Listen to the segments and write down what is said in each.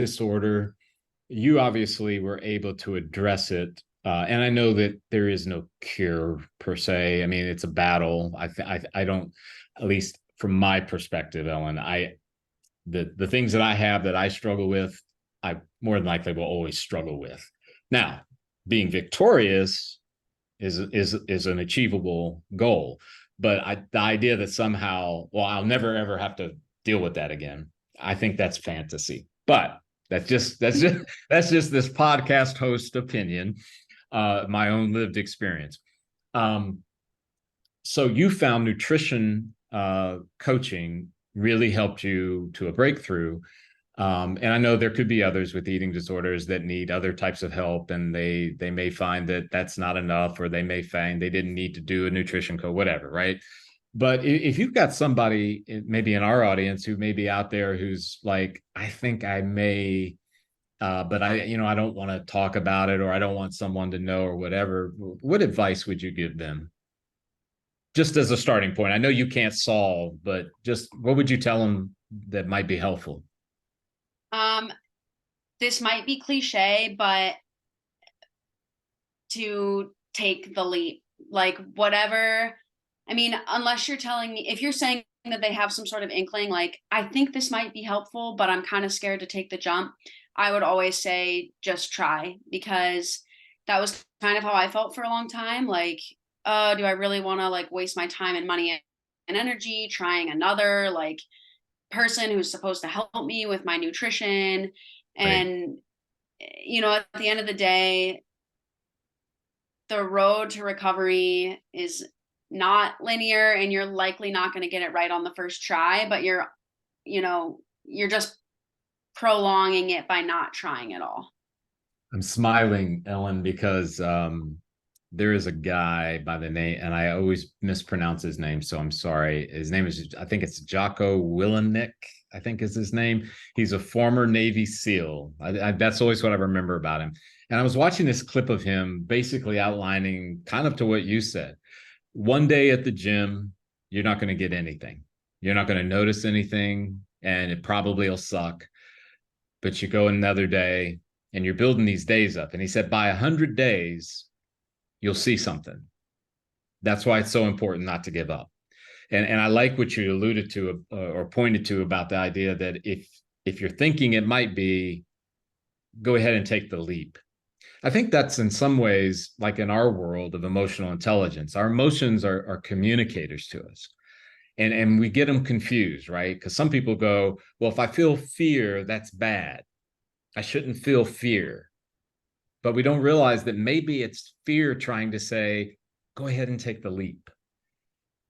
disorder, you obviously were able to address it. And I know that there is no cure per se. I mean, it's a battle. I don't, at least from my perspective, Ellen, the things that I have that I struggle with, I more than likely will always struggle with. Now, being victorious is an achievable goal, but the idea that somehow, well, I'll never ever have to deal with that again, I think that's fantasy. But that's just this podcast host opinion, my own lived experience. Um, so you found nutrition coaching really helped you to a breakthrough. And I know there could be others with eating disorders that need other types of help, and they may find that that's not enough, or they may find they didn't need to do a nutrition code, whatever, right? But if you've got somebody maybe in our audience who may be out there who's like, I think I may, but I don't want to talk about it, or I don't want someone to know, or whatever, what advice would you give them? Just as a starting point. I know you can't solve, but just what would you tell them that might be helpful? Um, this might be cliche, but to take the leap, like whatever. I mean, unless you're telling me, if you're saying that they have some sort of inkling, like, I think this might be helpful, but I'm kind of scared to take the jump, I would always say just try, because that was kind of how I felt for a long time. Like, do I really want to like waste my time and money and energy trying another like person who's supposed to help me with my nutrition? Right. And at the end of the day, the road to recovery is not linear, and you're likely not going to get it right on the first try, but you're just prolonging it by not trying at all. I'm smiling, Ellen, because there is a guy by the name, and I always mispronounce his name, so I'm sorry. His name is, I think it's Jocko Willenick, I think is his name. He's a former Navy SEAL. That's always what I remember about him. And I was watching this clip of him basically outlining kind of to what you said. One day at the gym, you're not going to get anything. You're not going to notice anything, and it probably will suck. But you go another day, and you're building these days up. And he said, by 100 days, you'll see something. That's why it's so important not to give up. And I like what you alluded to or pointed to about the idea that if you're thinking it might be, go ahead and take the leap. I think that's in some ways like in our world of emotional intelligence. Our emotions are communicators to us. And we get them confused, right? Because some people go, well, if I feel fear, that's bad. I shouldn't feel fear. But we don't realize that maybe it's fear trying to say, go ahead and take the leap.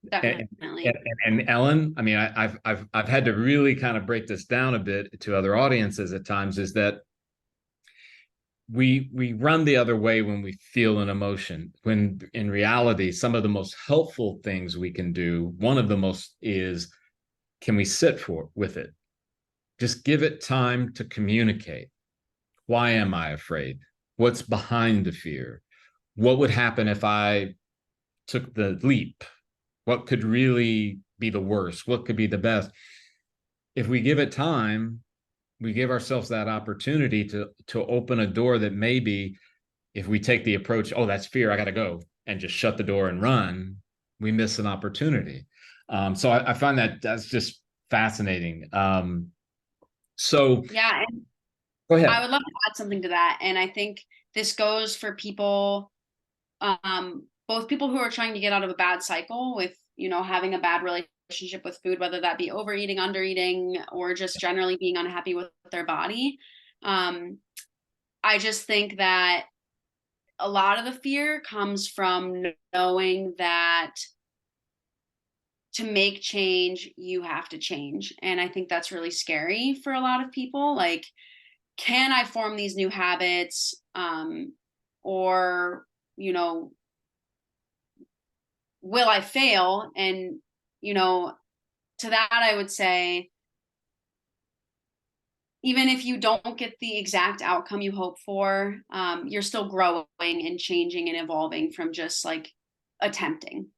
And, and, Definitely. and Ellen, I mean, I've had to really kind of break this down a bit to other audiences at times, is that we run the other way when we feel an emotion, when in reality some of the most helpful things we can do, one of the most, is can we sit for with it, just give it time to communicate. Why am I afraid? What's behind the fear? What would happen if I took the leap? What could really be the worst? What could be the best? If we give it time, we give ourselves that opportunity to open a door that maybe, if we take the approach, oh, that's fear, I got to go, and just shut the door and run, we miss an opportunity. So I find that's just fascinating. So Yeah, and go I ahead. would love to add something to that. And I think this goes for people, both people who are trying to get out of a bad cycle with, having a bad relationship with food, whether that be overeating, undereating, or just generally being unhappy with their body. Um, I just think that a lot of the fear comes from knowing that to make change, you have to change. And I think that's really scary for a lot of people. Like, can I form these new habits? Or, you know, will I fail? And, you know, to that, I would say, even if you don't get the exact outcome you hope for, you're still growing and changing and evolving from just like attempting.